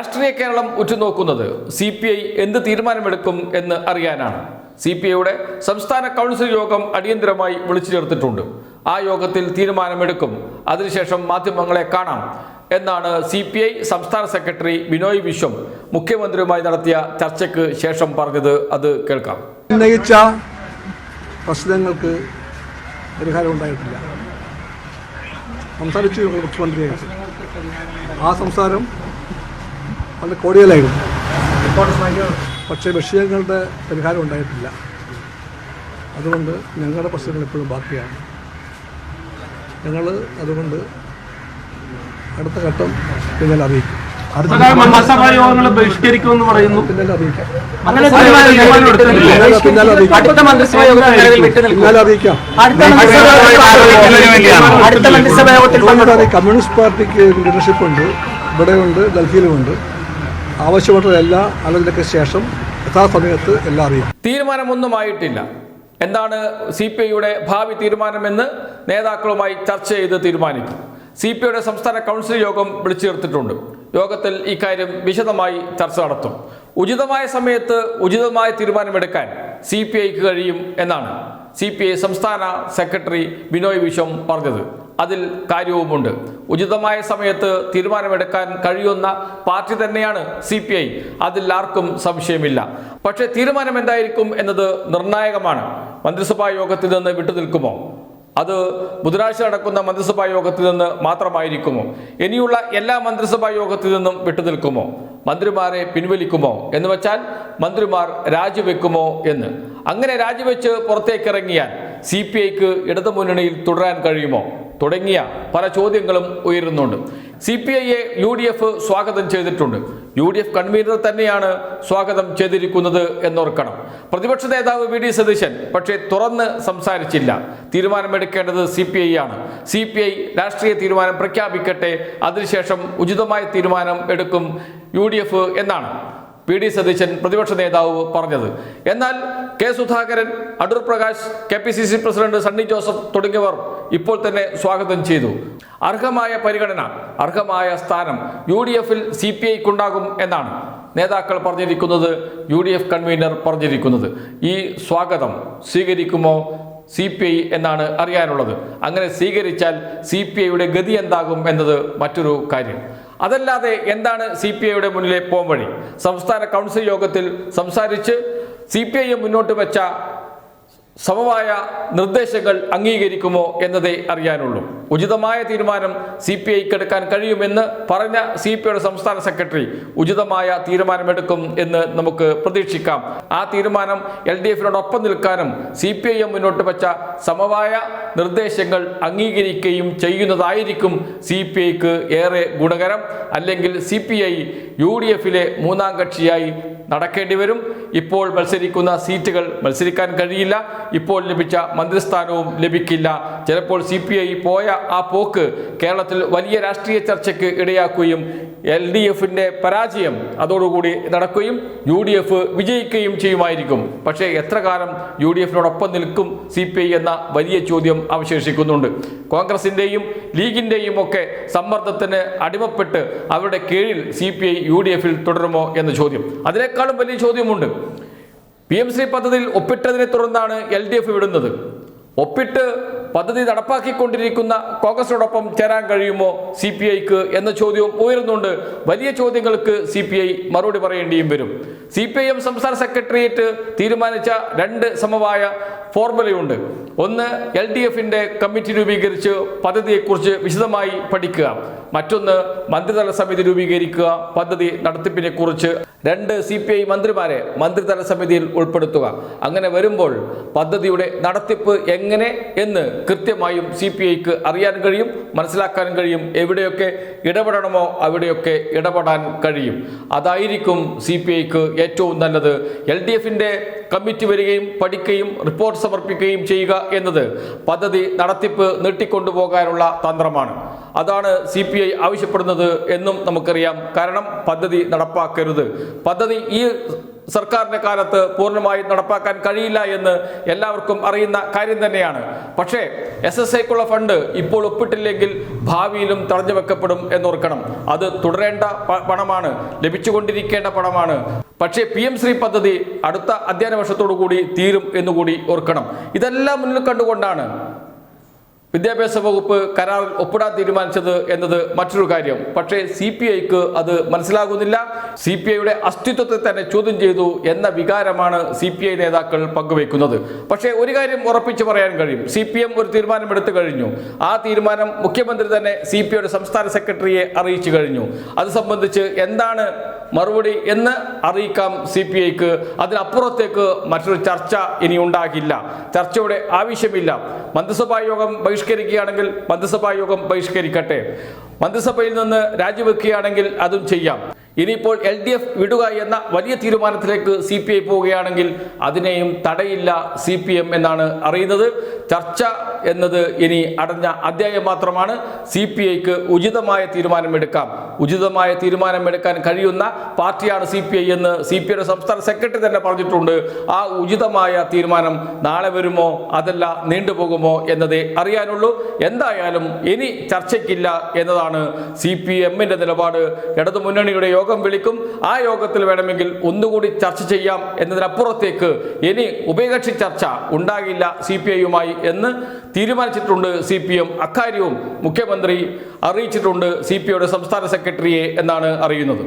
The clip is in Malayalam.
രാഷ്ട്രീയ കേരളം ഉറ്റുനോക്കുന്നത് CPI എന്ത് തീരുമാനമെടുക്കും എന്ന് അറിയാനാണ്. CPIയുടെ സംസ്ഥാന കൗൺസിൽ യോഗം അടിയന്തരമായി വിളിച്ചു ചേർത്തിട്ടുണ്ട്. ആ യോഗത്തിൽ തീരുമാനമെടുക്കും, അതിനുശേഷം മാധ്യമങ്ങളെ കാണാം എന്നാണ് CPI സംസ്ഥാന സെക്രട്ടറി ബിനോയ് വിശ്വം മുഖ്യമന്ത്രിയുമായി നടത്തിയ ചർച്ചയ്ക്ക് ശേഷം പറഞ്ഞത്. അത് കേൾക്കാം. ഉന്നയിച്ച പ്രശ്നങ്ങൾക്ക് പരിഹാരം ഉണ്ടായിട്ടില്ല. സംസാരിച്ചു മുഖ്യമന്ത്രിയായിട്ട്. ആ സംസാരം വളരെ കോടിയലായിരുന്നു. പക്ഷേ വിഷയങ്ങളുടെ പരിഹാരം ഉണ്ടായിട്ടില്ല. അതുകൊണ്ട് ഞങ്ങളുടെ പ്രശ്നങ്ങൾ എപ്പോഴും ബാക്കിയാണ്. ഞങ്ങൾ അതുകൊണ്ട് അടുത്ത ഘട്ടം പിന്നീട് അറിയിക്കും. മന്ത്രിസഭാ യോഗങ്ങൾ ബഹിഷ്കരിക്കുമെന്ന് പറയുന്നു. പിന്നീട് അറിയിക്കാം. കമ്മ്യൂണിസ്റ്റ് പാർട്ടിക്ക് ലീഡർഷിപ്പ് ഉണ്ട്, ഇവിടെയുണ്ട്, ഡൽഹിയിലുമുണ്ട്. ആവശ്യപ്പെട്ടതെല്ലാം ആലോചനയ്ക്ക് ശേഷം യഥാസമയത്ത് എല്ലാം അറിയും. തീരുമാനമൊന്നുമായിട്ടില്ല. എന്താണ് CPIയുടെ ഭാവി തീരുമാനമെന്ന് നേതാക്കളുമായി ചർച്ച ചെയ്ത് തീരുമാനിക്കും. CPIയുടെ സംസ്ഥാന കൗൺസിൽ യോഗം വിളിച്ചു ചേർത്തിട്ടുണ്ട്. യോഗത്തിൽ ഇക്കാര്യം വിശദമായി ചർച്ച നടത്തും. ഉചിതമായ സമയത്ത് ഉചിതമായ തീരുമാനമെടുക്കാൻ CPIക്ക് കഴിയും എന്നാണ് CPI സംസ്ഥാന സെക്രട്ടറി ബിനോയ് വിശ്വം പറഞ്ഞത്. അതിൽ കാര്യവുമുണ്ട്. ഉചിതമായ സമയത്ത് തീരുമാനമെടുക്കാൻ കഴിയുന്ന പാർട്ടി തന്നെയാണ് CPI. അതിൽ ആർക്കും സംശയമില്ല. പക്ഷേ തീരുമാനം എന്തായിരിക്കും എന്നത് നിർണായകമാണ്. മന്ത്രിസഭാ യോഗത്തിൽ നിന്ന് വിട്ടുനിൽക്കുമോ? അത് ബുധനാഴ്ച നടക്കുന്ന മന്ത്രിസഭാ യോഗത്തിൽ നിന്ന് മാത്രമായിരിക്കുമോ? ഇനിയുള്ള എല്ലാ മന്ത്രിസഭാ യോഗത്തിൽ നിന്നും വിട്ടുനിൽക്കുമോ? മന്ത്രിമാരെ പിൻവലിക്കുമോ? എന്ന് വെച്ചാൽ മന്ത്രിമാർ രാജിവെക്കുമോ എന്ന്. അങ്ങനെ രാജിവെച്ച് പുറത്തേക്കിറങ്ങിയാൽ CPIക്ക് ഇടതുമുന്നണിയിൽ തുടരാൻ കഴിയുമോ? തുടങ്ങിയ പല ചോദ്യങ്ങളും ഉയരുന്നുണ്ട്. CPIയെ UDF സ്വാഗതം ചെയ്തിട്ടുണ്ട്. UDF കൺവീനർ തന്നെയാണ് സ്വാഗതം ചെയ്തിരിക്കുന്നത് എന്നോർക്കണം. പ്രതിപക്ഷ നേതാവ് VD സതീശൻ പക്ഷേ തുറന്ന് സംസാരിച്ചില്ല. തീരുമാനമെടുക്കേണ്ടത് CPI ആണ്. CPI രാഷ്ട്രീയ തീരുമാനം പ്രഖ്യാപിക്കട്ടെ, അതിനുശേഷം ഉചിതമായ തീരുമാനം എടുക്കും UDF എന്നാണ് VD സതീശൻ പ്രതിപക്ഷ നേതാവ് പറഞ്ഞത്. എന്നാൽ K Sudhakaran, Adoor Prakash, KPCC president Sunny Joseph തുടങ്ങിയവർ ഇപ്പോൾ തന്നെ സ്വാഗതം ചെയ്തു. അർഹമായ പരിഗണന, അർഹമായ സ്ഥാനം UDFൽ CPIക്കുണ്ടാകും എന്നാണ് നേതാക്കൾ പറഞ്ഞിരിക്കുന്നത്. UDF കൺവീനർ പറഞ്ഞിരിക്കുന്നത്. ഈ സ്വാഗതം സ്വീകരിക്കുമോ CPI എന്നാണ് അറിയാനുള്ളത്. അങ്ങനെ സ്വീകരിച്ചാൽ CPIയുടെ ഗതി എന്താകും എന്നത് മറ്റൊരു കാര്യം. അതല്ലാതെ എന്താണ് CPIയുടെ മുന്നിലെ പോംവഴി? സംസ്ഥാന കൗൺസിൽ യോഗത്തിൽ സംസാരിച്ച് CPI മുന്നോട്ട് വെച്ച സമവായ നിർദ്ദേശങ്ങൾ അംഗീകരിക്കുമോ എന്നതേ അറിയാനുള്ളൂ. ഉചിതമായ തീരുമാനം CPIക്ക് എടുക്കാൻ കഴിയുമെന്ന് പറഞ്ഞ CPIയുടെ സംസ്ഥാന സെക്രട്ടറി ഉചിതമായ തീരുമാനമെടുക്കും എന്ന് നമുക്ക് പ്രതീക്ഷിക്കാം. ആ തീരുമാനം LDFനോടൊപ്പം നിൽക്കാനും CPI മുന്നോട്ട് വെച്ച സമവായ നിർദ്ദേശങ്ങൾ അംഗീകരിക്കുകയും ചെയ്യുന്നതായിരിക്കും CPIക്ക് ഏറെ ഗുണകരം. അല്ലെങ്കിൽ CPI UDFലെ മൂന്നാം കക്ഷിയായി നടക്കേണ്ടി വരും. ഇപ്പോൾ മത്സരിക്കുന്ന സീറ്റുകൾ മത്സരിക്കാൻ കഴിയില്ല. ഇപ്പോൾ ലഭിച്ച മന്ത്രിസ്ഥാനവും ലഭിക്കില്ല. ചിലപ്പോൾ CPI പോയ ആ പോക്ക് കേരളത്തിൽ വലിയ രാഷ്ട്രീയ ചർച്ചയ്ക്ക് ഇടയാക്കുകയും LDFന്റെ പരാജയം അതോടുകൂടി നടക്കുകയും UDF വിജയിക്കുകയും ചെയ്യുമായിരിക്കും. പക്ഷേ എത്ര കാലം UDFനോടൊപ്പം നിൽക്കും CPI എന്ന വലിയ ചോദ്യം അവശേഷിക്കുന്നുണ്ട്. കോൺഗ്രസിന്റെയും ലീഗിന്റെയും ഒക്കെ സമ്മർദ്ദത്തിന് അടിമപ്പെട്ട് അവരുടെ കീഴിൽ CPI UDFൽ തുടരുമോ എന്ന ചോദ്യം. അതിനേക്കാളും വലിയ ചോദ്യമുണ്ട്. PMC പദ്ധതിയിൽ ഒപ്പിട്ടതിനെ തുടർന്നാണ് LDF വിടുന്നത്. ഒപ്പിട്ട് പദ്ധതി നടപ്പാക്കിക്കൊണ്ടിരിക്കുന്ന കോൺഗ്രസിനോടൊപ്പം ചേരാൻ കഴിയുമോ CPIക്ക് എന്ന ചോദ്യവും ഉയരുന്നുണ്ട്. വലിയ ചോദ്യങ്ങൾക്ക് CPI മറുപടി പറയേണ്ടിയും വരും. CPIM സംസ്ഥാന സെക്രട്ടേറിയറ്റ് തീരുമാനിച്ച രണ്ട് സമവായ ഫോർമുലയുണ്ട്. ഒന്ന്, LDFന്റെ കമ്മിറ്റി രൂപീകരിച്ച് പദ്ധതിയെക്കുറിച്ച് വിശദമായി പഠിക്കുക. മറ്റൊന്ന്, മന്ത്രിതല സമിതി രൂപീകരിക്കുക, പദ്ധതി നടത്തിപ്പിനെ കുറിച്ച്. രണ്ട്, CPI മന്ത്രിമാരെ മന്ത്രിതല സമിതിയിൽ ഉൾപ്പെടുത്തുക. അങ്ങനെ വരുമ്പോൾ പദ്ധതിയുടെ നടത്തിപ്പ് എങ്ങനെ എന്ന് കൃത്യമായും CPIക്ക് അറിയാൻ കഴിയും, മനസ്സിലാക്കാൻ കഴിയും. എവിടെയൊക്കെ ഇടപെടണമോ അവിടെയൊക്കെ ഇടപെടാൻ കഴിയും. അതായിരിക്കും CPIക്ക് ഏറ്റവും നല്ലത്. LDFന്റെ കമ്മിറ്റി വരികയും പഠിക്കുകയും റിപ്പോർട്ട് സമർപ്പിക്കുകയും ചെയ്യുക എന്നത് പദ്ധതി നടത്തിപ്പ് നീട്ടിക്കൊണ്ടുപോകാനുള്ള തന്ത്രമാണ്. അതാണ് CPI ആവശ്യപ്പെടുന്നത് എന്നും നമുക്കറിയാം. കാരണം പദ്ധതി നടപ്പാക്കരുത്. പദ്ധതി ഈ സർക്കാരിന്റെ കാലത്ത് പൂർണ്ണമായി നടപ്പാക്കാൻ കഴിയില്ല എന്ന് എല്ലാവർക്കും അറിയുന്ന കാര്യം തന്നെയാണ്. പക്ഷേ SSIക്കുള്ള ഫണ്ട് ഇപ്പോൾ ഒപ്പിട്ടില്ലെങ്കിൽ ഭാവിയിലും തടഞ്ഞു വെക്കപ്പെടും എന്നോർക്കണം. അത് തുടരേണ്ട പണമാണ്, ലഭിച്ചുകൊണ്ടിരിക്കേണ്ട പണമാണ്. പക്ഷേ PM ശ്രീ പദ്ധതി അടുത്ത അധ്യയന വർഷത്തോടു കൂടി തീരും എന്നുകൂടി ഓർക്കണം. ഇതെല്ലാം മുന്നിൽ കണ്ടുകൊണ്ടാണ് വിദ്യാഭ്യാസ വകുപ്പ് കരാറിൽ ഒപ്പിടാൻ തീരുമാനിച്ചത് എന്നത് മറ്റൊരു കാര്യം. പക്ഷേ CPIക്ക് അത് മനസ്സിലാകുന്നില്ല. CPIയുടെ അസ്തിത്വത്തെ തന്നെ ചോദ്യം ചെയ്തു എന്ന വികാരമാണ് CPI നേതാക്കൾ പങ്കുവെക്കുന്നത്. പക്ഷേ ഒരു കാര്യം ഉറപ്പിച്ചു പറയാൻ കഴിയും, CPM ഒരു തീരുമാനമെടുത്തു കഴിഞ്ഞു. ആ തീരുമാനം മുഖ്യമന്ത്രി തന്നെ CPIയുടെ സംസ്ഥാന സെക്രട്ടറിയെ അറിയിച്ചു കഴിഞ്ഞു. അത് സംബന്ധിച്ച് എന്താണ് മറുപടി എന്ന് അറിയിക്കാം CPIക്ക്. അതിനപ്പുറത്തേക്ക് മറ്റൊരു ചർച്ച ഇനി ഉണ്ടാകില്ല. ചർച്ചയുടെ ആവശ്യമില്ല. മന്ത്രിസഭാ യോഗം ബഹിഷ്കരിക്കുകയാണെങ്കിൽ മന്ത്രിസഭാ യോഗം ബഹിഷ്കരിക്കട്ടെ. മന്ത്രിസഭയിൽ നിന്ന് രാജിവെക്കുകയാണെങ്കിൽ അതും ചെയ്യാം. ഇനിയിപ്പോൾ LDF വിടുക എന്ന വലിയ തീരുമാനത്തിലേക്ക് CPI പോവുകയാണെങ്കിൽ അതിനെയും തടയില്ല CPM എന്നാണ് അറിയുന്നത്. ചർച്ച എന്നത് ഇനി അടഞ്ഞ അധ്യായം മാത്രമാണ്. CPIക്ക് ഉചിതമായ തീരുമാനമെടുക്കാം. ഉചിതമായ തീരുമാനമെടുക്കാൻ കഴിയുന്ന പാർട്ടിയാണ് CPI എന്ന് CPIയുടെ സംസ്ഥാന സെക്രട്ടറി തന്നെ പറഞ്ഞിട്ടുണ്ട്. ആ ഉചിതമായ തീരുമാനം നാളെ വരുമോ അതല്ല നീണ്ടുപോകുമോ എന്നതേ അറിയാനുള്ളൂ. എന്തായാലും ഇനി ചർച്ചയ്ക്കില്ല എന്നതാണ് CPMന്റെ നിലപാട്. ഇടതുമുന്നണിയുടെ യോഗം വിളിക്കും. ആ യോഗത്തിൽ വേണമെങ്കിൽ ഒന്നുകൂടി ചർച്ച ചെയ്യാം എന്നതിനപ്പുറത്തേക്ക് ഇനി ഉഭയകക്ഷി ചർച്ച ഉണ്ടാകില്ല CPIയുമായി എന്ന് തീരുമാനിച്ചിട്ടുണ്ട് CPM. അക്കാര്യവും മുഖ്യമന്ത്രി അറിയിച്ചിട്ടുണ്ട് CPIയുടെ സംസ്ഥാന സെക്രട്ടറിയെ എന്നാണ് അറിയുന്നത്.